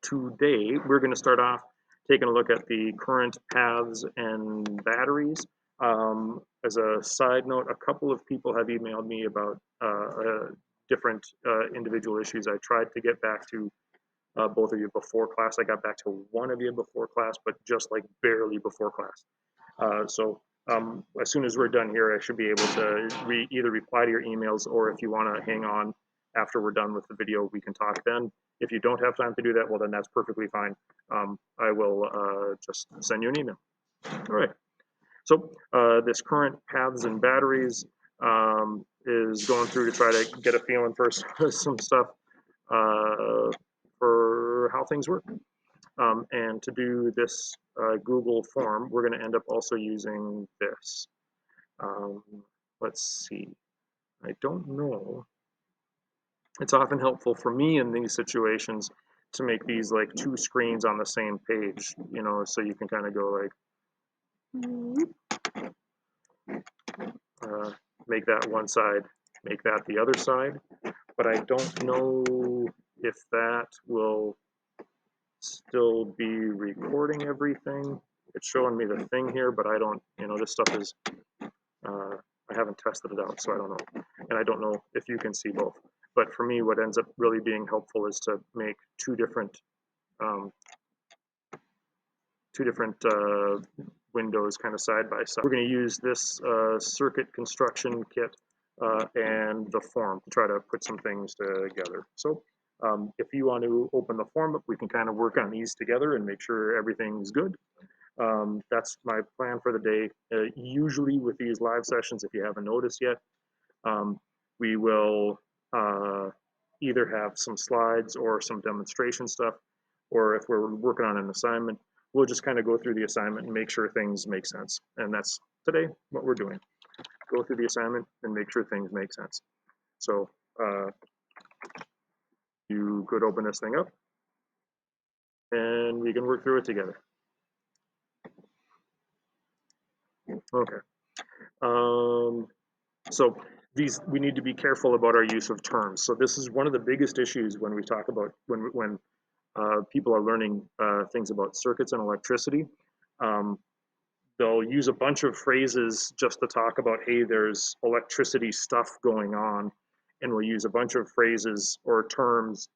today we're going to start off taking a look at the current paths and batteries. As a side note, a couple of people have emailed me about different individual issues. I tried to get back to both of you before class. I got back to one of you before class, but just like barely before class. As soon as we're done here, I should be able to either reply to your emails, or if you want to hang on after we're done with the video, we can talk then. If you don't have time to do that, well, then that's perfectly fine. I will just send you an email. All right. So this current paths and batteries is going through to try to get a feeling for some stuff for how things work. And to do this Google form, we're going to end up also using this. Let's see. I don't know. It's often helpful for me in these situations to make these like two screens on the same page, you know, so you can kind of go like, make that one side, make that the other side. But I don't know if that will still be recording everything. It's showing me the thing here, but I don't, you know, this stuff is, I haven't tested it out, so I don't know. And I don't know if you can see both. But for me, what ends up really being helpful is to make two different windows kind of side by side. We're going to use this circuit construction kit and the form to try to put some things together. So if you want to open the form up, we can kind of work on these together and make sure everything's good. That's my plan for the day. Usually with these live sessions, if you haven't noticed yet, we will either have some slides or some demonstration stuff, or if we're working on an assignment, we'll just kind of go through the assignment and make sure things make sense. And that's today what we're doing. Go through the assignment and make sure things make sense. So you could open this thing up and we can work through it together. Okay. So we need to be careful about our use of terms. So this is one of the biggest issues when we talk about when people are learning things about circuits and electricity. They'll use a bunch of phrases just to talk about, hey, there's electricity stuff going on, and we'll use a bunch of phrases or terms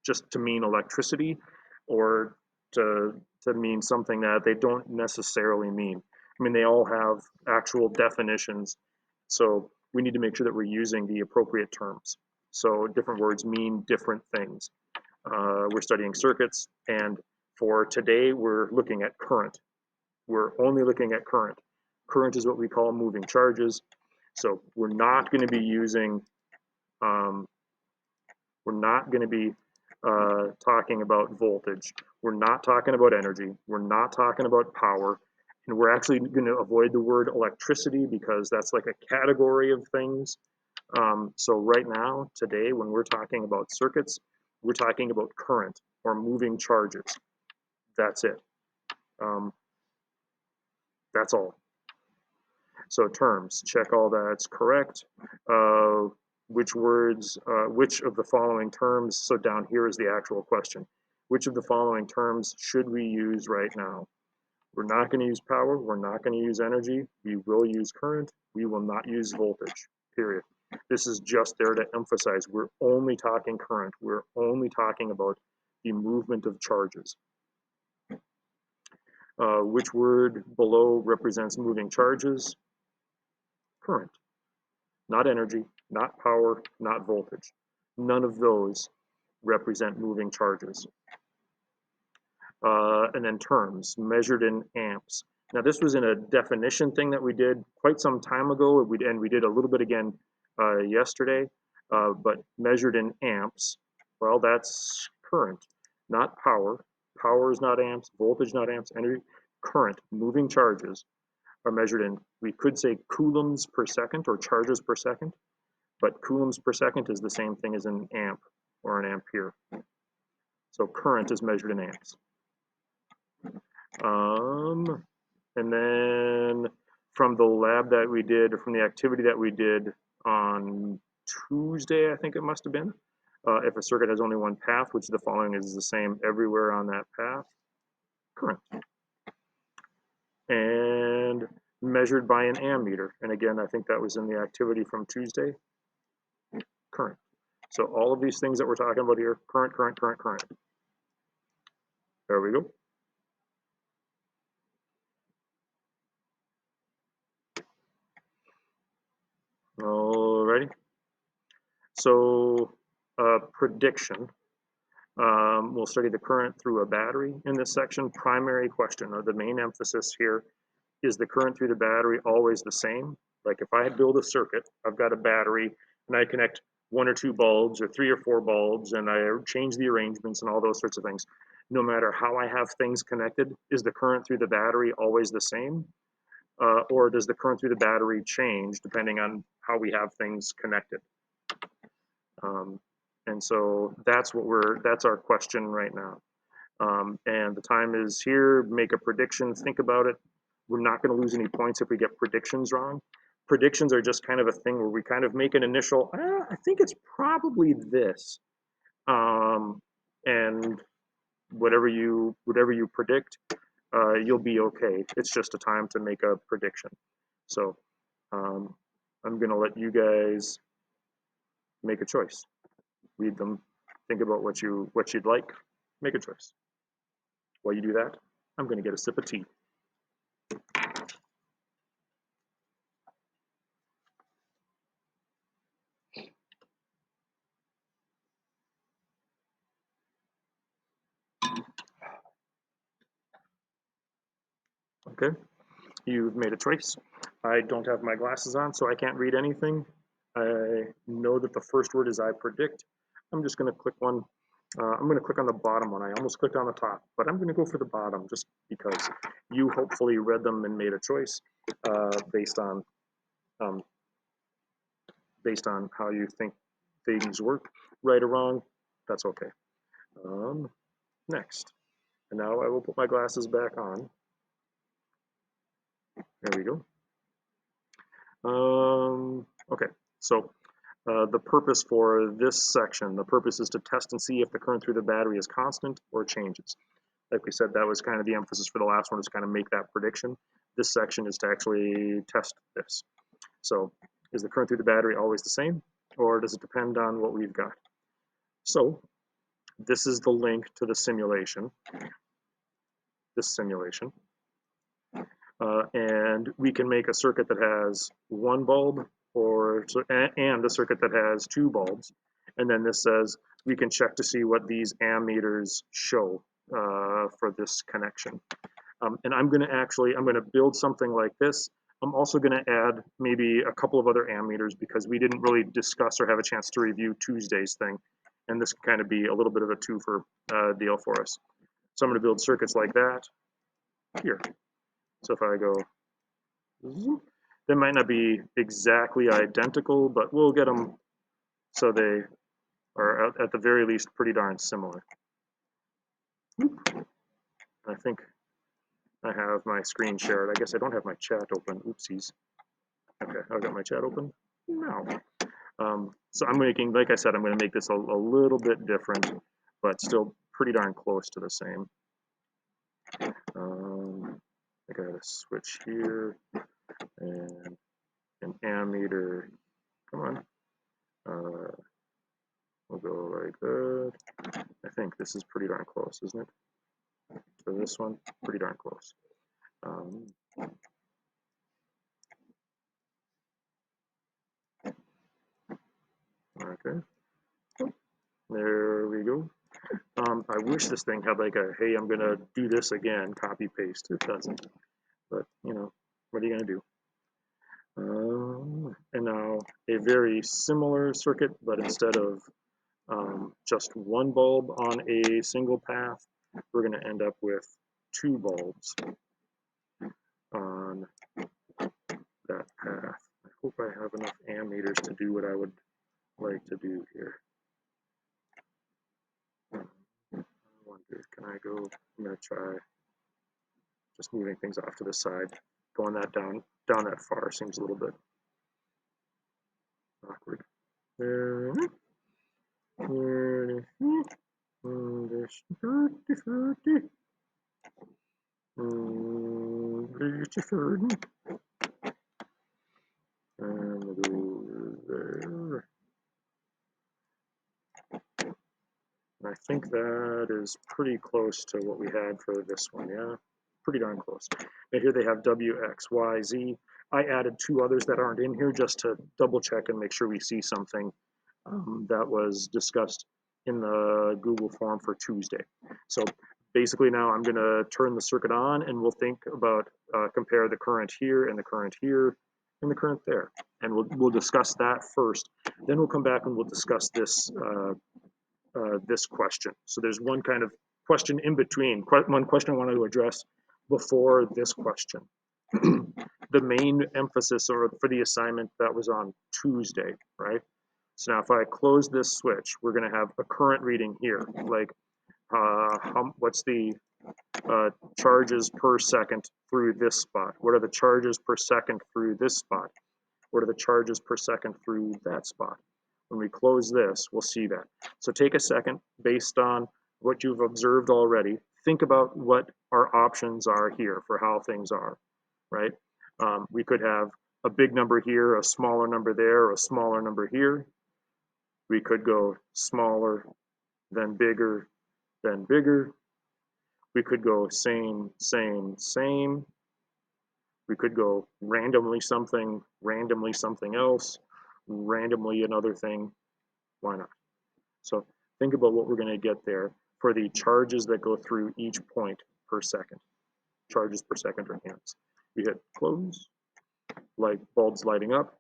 just to mean electricity, or to mean something that they don't necessarily mean. I mean, they all have actual definitions, so we need to make sure that we're using the appropriate terms. So different words mean different things. We're studying circuits, and for today, we're looking at current. We're only looking at current. Current is what we call moving charges. So we're not going to be using, talking about voltage. We're not talking about energy. We're not talking about power. And we're actually going to avoid the word electricity because that's like a category of things. So right now, today, when we're talking about circuits, we're talking about current or moving charges. That's it. That's all. So terms, check all that's correct. Which words, which of the following terms, so down here is the actual question. Which of the following terms should we use right now? We're not going to use power. We're not going to use energy. We will use current. We will not use voltage, period. This is just there to emphasize we're only talking current. We're only talking about the movement of charges. Which word below represents moving charges? Current. Not energy, not power, not voltage. None of those represent moving charges. And then terms, measured in amps. Now this was in a definition thing that we did quite some time ago, and we did a little bit again yesterday, but measured in amps, well, that's current, not power. Power is not amps, voltage not amps, energy. Current, moving charges, are measured in, we could say coulombs per second or charges per second, but coulombs per second is the same thing as an amp or an ampere. So current is measured in amps. And then from the lab that we did, or from the activity that we did on Tuesday, I think it must have been, If a circuit has only one path, which the following is the same everywhere on that path, current. And measured by an ammeter. And again, I think that was in the activity from Tuesday, current. So all of these things that we're talking about here, current, current, current, current. There we go. Alrighty. So prediction. We'll study the current through a battery in this section. Primary question, or the main emphasis here, is the current through the battery always the same? Like if I build a circuit, I've got a battery and I connect 1 or 2 bulbs or 3 or 4 bulbs and I change the arrangements and all those sorts of things. No matter how I have things connected, is the current through the battery always the same? Or does the current through the battery change depending on how we have things connected? And so that's our question right now. And the time is here. Make a prediction, think about it. We're not going to lose any points if we get predictions wrong. Predictions are just kind of a thing where we kind of make an initial, I think it's probably this. And whatever you predict, you'll be okay. It's just a time to make a prediction. So I'm going to let you guys make a choice. Read them, think about what you'd like, make a choice. While you do that, I'm going to get a sip of tea. Okay, you've made a choice. I don't have my glasses on, so I can't read anything. I know that the first word is I predict. I'm just going to click one. I'm going to click on the bottom one. I almost clicked on the top, but I'm going to go for the bottom just because you hopefully read them and made a choice based on how you think things work. Right or wrong, that's okay. Next. And now I will put my glasses back on. There we go. Okay, so the purpose for this section, the purpose is to test and see if the current through the battery is constant or changes. Like we said, that was kind of the emphasis for the last one, is kind of make that prediction. This section is to actually test this. So is the current through the battery always the same, or does it depend on what we've got? So this is the link to the simulation, this simulation. And we can make a circuit that has 1 bulb and a circuit that has 2 bulbs. And then this says we can check to see what these ammeters show for this connection. And I'm going to build something like this. I'm also going to add maybe a couple of other ammeters because we didn't really discuss or have a chance to review Tuesday's thing. And this can kind of be a little bit of a twofer deal for us. So I'm going to build circuits like that here. So if I go, they might not be exactly identical, but we'll get them so they are at the very least pretty darn similar. I think I have my screen shared. I guess I don't have my chat open. Oopsies. Okay, I've got my chat open now. So I'm making, like I said, I'm going to make this a little bit different, but still pretty darn close to the same. I got a switch here and an ammeter. Come on. We'll go like that. I think this is pretty darn close, isn't it? So this one, pretty darn close. Okay. There we go. I wish this thing had like a, hey, I'm going to do this again, copy paste. It doesn't. But, you know, what are you going to do? And now a very similar circuit, but instead of just 1 bulb on a single path, we're going to end up with 2 bulbs on that path. I hope I have enough ammeters to do what I would like to do here. I wonder, can I go? I'm going to try just moving things off to the side. Going that down that far seems a little bit awkward. There. And we'll go there. And I think that is pretty close to what we had for this one, yeah? Pretty darn close. And here they have W, X, Y, Z. I added two others that aren't in here just to double check and make sure we see something that was discussed in the Google form for Tuesday. So basically now I'm going to turn the circuit on and we'll think about compare the current here and the current here and the current there. And we'll discuss that first. Then we'll come back and we'll discuss this this question. So there's one kind of question in between, one question I wanted to address before this question. The main emphasis for the assignment that was on Tuesday, right? So now if I close this switch, we're going to have a current reading here, like what's the charges per second through this spot? What are the charges per second through this spot? What are the charges per second through that spot? When we close this, we'll see that. So take a second, based on what you've observed already, think about what our options are here for how things are, right? We could have a big number here, a smaller number there, or a smaller number here. We could go smaller, then bigger, then bigger. We could go same, same, same. We could go randomly something else, randomly another thing. Why not? So think about what we're going to get there for the charges that go through each point per second. Charges per second or amps. We hit close, light bulbs lighting up,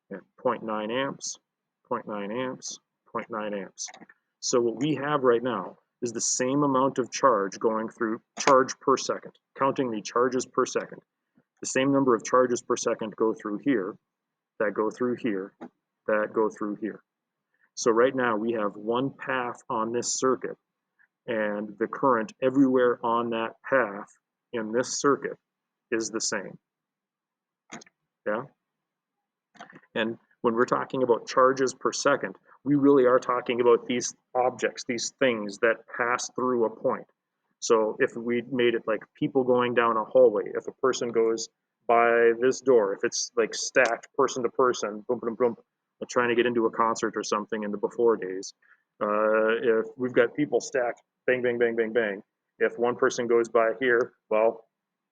and 0.9 amps, 0.9 amps, 0.9 amps. So what we have right now is the same amount of charge going through, charge per second, counting the charges per second. The same number of charges per second go through here, that go through here, that go through here. So right now we have one path on this circuit, and the current everywhere on that path in this circuit is the same. Yeah? And when we're talking about charges per second, we really are talking about these objects, these things that pass through a point. So if we made it like people going down a hallway, if a person goes by this door, if it's like stacked person to person, boom, boom, boom, trying to get into a concert or something in the before days, if we've got people stacked, bang, bang, bang, bang, bang, if one person goes by here, well,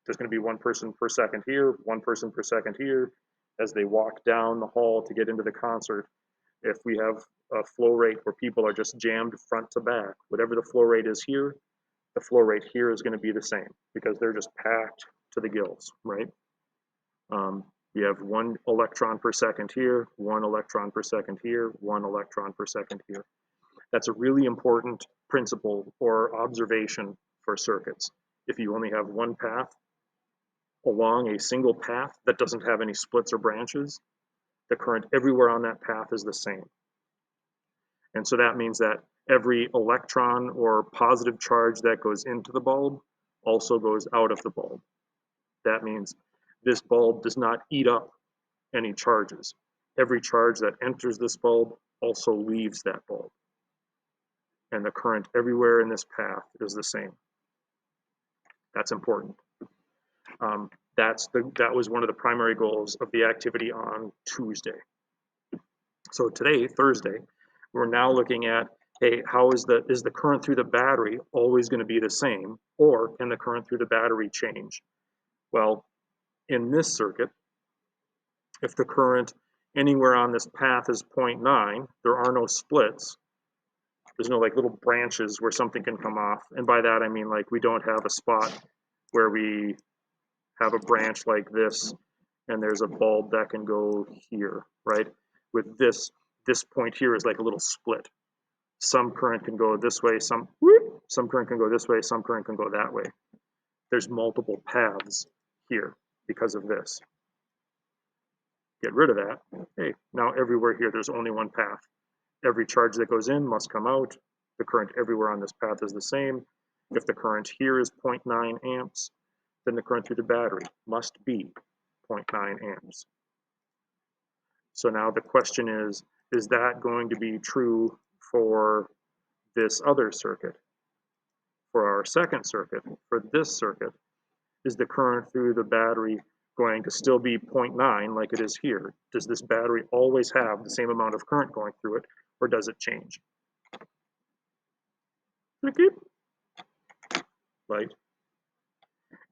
there's going to be one person per second here, one person per second here, as they walk down the hall to get into the concert. If we have a flow rate where people are just jammed front to back, whatever the flow rate is here, the flow rate here is going to be the same because they're just packed to the gills, right? We have 1 electron per second here, 1 electron per second here, 1 electron per second here. That's a really important principle or observation for circuits. If you only have one path along a single path that doesn't have any splits or branches, the current everywhere on that path is the same. And so that means that every electron or positive charge that goes into the bulb also goes out of the bulb. That means this bulb does not eat up any charges. Every charge that enters this bulb also leaves that bulb. And the current everywhere in this path is the same. That's important. That was one of the primary goals of the activity on Tuesday. So today, Thursday, we're now looking at, hey, is the current through the battery always going to be the same, or can the current through the battery change? Well, in this circuit, if the current anywhere on this path is 0.9, there are no splits. There's no like little branches where something can come off. And by that, I mean like we don't have a spot where we have a branch like this and there's a bulb that can go here, right? With this point here is like a little split. Some current can go this way, some current can go this way, some current can go that way. There's multiple paths here because of this. Get rid of that. Hey, now everywhere here, there's only one path. Every charge that goes in must come out. The current everywhere on this path is the same. If the current here is 0.9 amps, then the current through the battery must be 0.9 amps. So now the question is that going to be true for this other circuit. For our second circuit, for this circuit, is the current through the battery going to still be 0.9 like it is here? Does this battery always have the same amount of current going through it, or does it change? Right?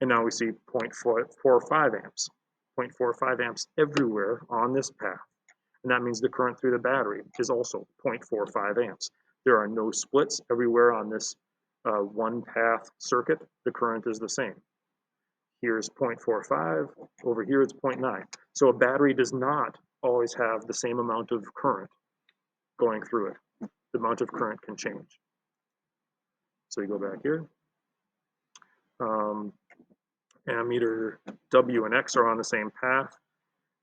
And now we see 0.45 amps. 0.45 amps everywhere on this path. And that means the current through the battery is also 0.45 amps. There are no splits everywhere on this one path circuit. The current is the same. Here's 0.45, over here it's 0.9. So a battery does not always have the same amount of current going through it. The amount of current can change. So you go back here. Ammeter W and X are on the same path.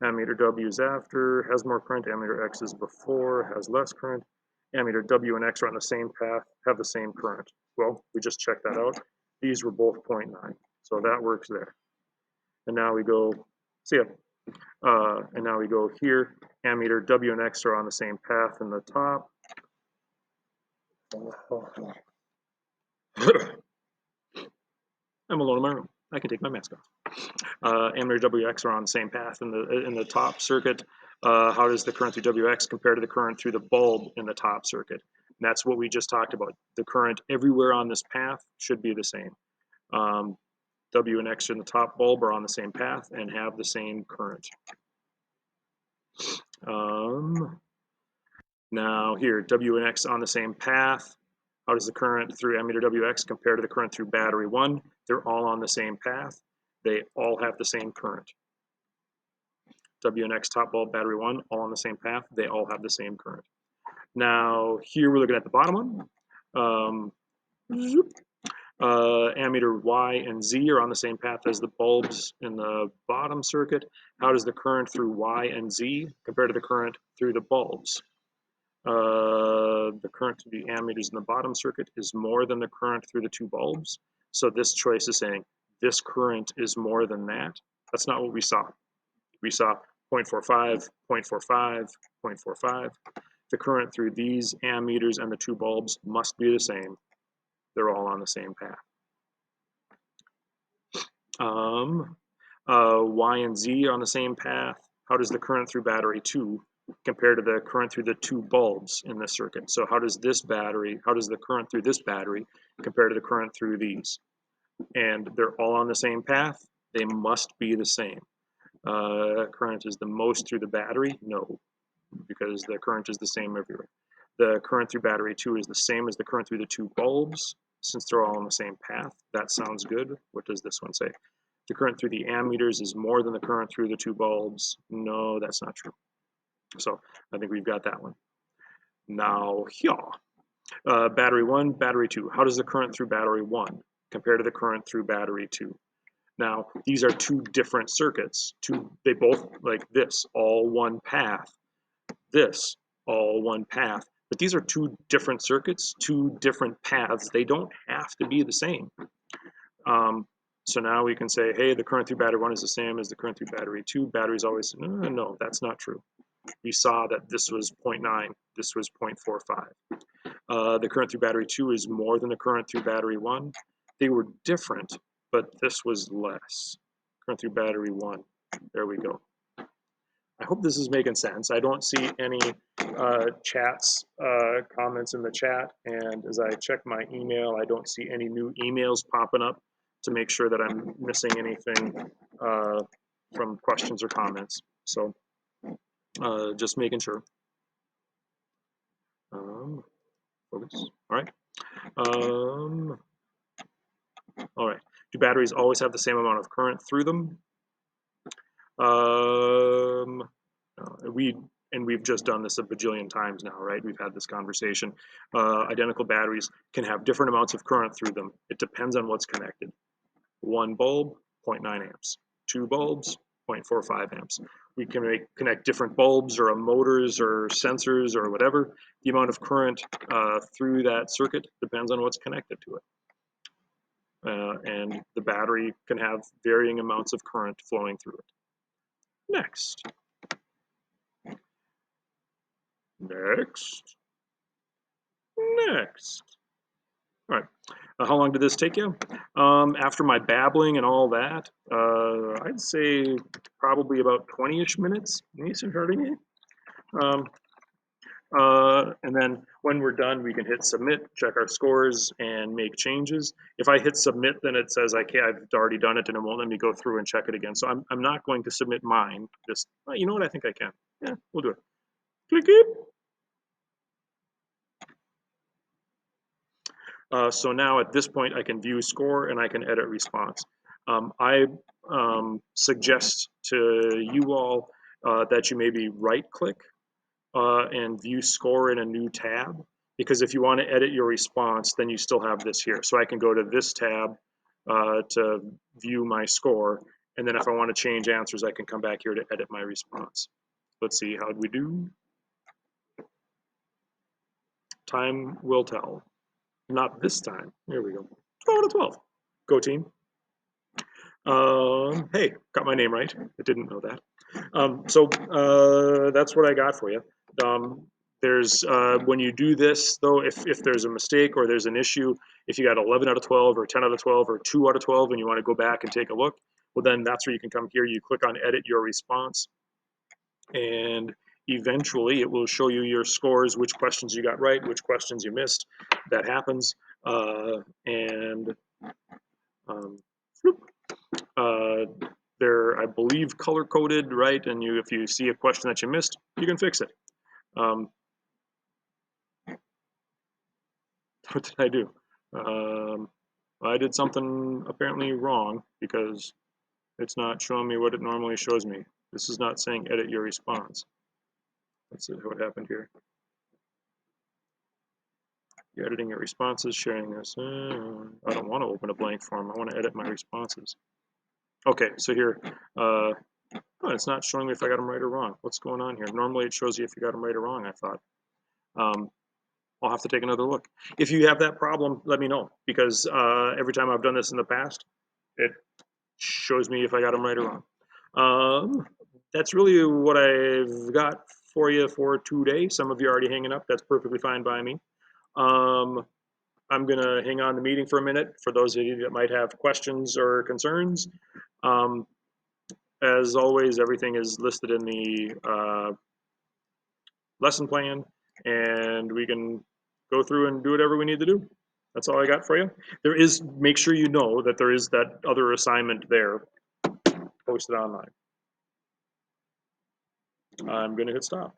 Ammeter W is after, has more current. Ammeter X is before, has less current. Ammeter W and X are on the same path, have the same current. Well, we just checked that out. These were both 0.9, so that works there. And now we go, see ya. And now we go here. Ammeter W and X are on the same path in the top. I'm alone in my room. I can take my mask off. Ammeter WX are on the same path in the top circuit. How does the current through WX compare to the current through the bulb in the top circuit? And that's what we just talked about. The current everywhere on this path should be the same. W and X in the top bulb are on the same path and have the same current. Now here, W and X on the same path. How does the current through ammeter WX compare to the current through battery 1? They're all on the same path. They all have the same current. W and X top bulb, battery 1, all on the same path. They all have the same current. Now here we're looking at the bottom one. Ammeter Y and Z are on the same path as the bulbs in the bottom circuit. How does the current through Y and Z compare to the current through the bulbs? The current to the ammeters in the bottom circuit is more than the current through the two bulbs. So this choice is saying this current is more than that. That's not what we saw. We saw 0.45, 0.45, 0.45. The current through these ammeters and the two bulbs must be the same. They're all on the same path. Y and Z are on the same path. How does the current through battery 2 compare to the current through the two bulbs in this circuit? So how does the current through this battery compare to the current through these? And they're all on the same path. They must be the same. Current is the most through the battery? No, because the current is the same everywhere. The current through battery 2 is the same as the current through the two bulbs, since they're all on the same path. That sounds good. What does this one say? The current through the ammeters is more than the current through the two bulbs. No, that's not true. So I think we've got that one. Now here, battery 1, battery 2. How does the current through battery 1 compare to the current through battery 2? Now, these are two different circuits. They both, like this, all one path. This, all one path. But these are two different circuits, two different paths. They don't have to be the same. So now we can say, hey, the current through battery 1 is the same as the current through battery 2. Battery's always, no, that's not true. We saw that this was 0.9, this was 0.45. The current through battery 2 is more than the current through battery 1. They were different, but this was less. Current through battery 1, there we go. I hope this is making sense. I don't see any comments in the chat, and as I check my email, I don't see any new emails popping up to make sure that I'm missing anything from questions or comments. So just making sure. Focus. All right. All right. Do batteries always have the same amount of current through them? We've just done this a bajillion times now, right? We've had this conversation. Identical batteries can have different amounts of current through them. It depends on what's connected. One bulb, 0.9 amps. Two bulbs, 0.45 amps. We can connect different bulbs or motors or sensors or whatever. The amount of current through that circuit depends on what's connected to it. And the battery can have varying amounts of current flowing through it. Next. Next. All right. How long did this take you? After my babbling and all that, I'd say probably about 20-ish minutes. Um, and then when we're done, we can hit submit, check our scores, and make changes. If I hit submit, then it says I've already done it, and it won't let me go through and check it again. So I'm not going to submit mine. Just, you know what? I think I can. Yeah, we'll do it. Click it. So now at this point, I can view score and I can edit response. I suggest to you all that you maybe right click and view score in a new tab, because if you want to edit your response, then you still have this here. So I can go to this tab to view my score, and then if I want to change answers, I can come back here to edit my response. Let's see, how'd we do? Time will tell. Not this time. Here we go. 12 out of 12. Go team. Hey, got my name right. I didn't know that. So that's what I got for you. There's when you do this though, if there's a mistake or there's an issue, if you got 11 out of 12 or 10 out of 12 or 2 out of 12 and you want to go back and take a look, well then that's where you can come here. You click on edit your response, and eventually it will show you your scores, which questions you got right, which questions you missed. That happens, and they're, I believe, color coded, right? And if you see a question that you missed, you can fix it. What did I do? I did something apparently wrong because it's not showing me what it normally shows me. This is not saying edit your response. Let's see what happened here. You're editing your responses, sharing this. I don't want to open a blank form. I want to edit my responses. Okay, so here, oh, it's not showing me if I got them right or wrong. What's going on here? Normally it shows you if you got them right or wrong, I thought. I'll have to take another look. If you have that problem, let me know, because every time I've done this in the past, it shows me if I got them right or wrong. That's really what I've got for you for today. Some of you are already hanging up. That's perfectly fine by me. I'm going to hang on the meeting for a minute for those of you that might have questions or concerns. As always, everything is listed in the lesson plan, and we can go through and do whatever we need to do. That's all I got for you. There is, make sure you know that there is that other assignment there posted online. I'm going to hit stop.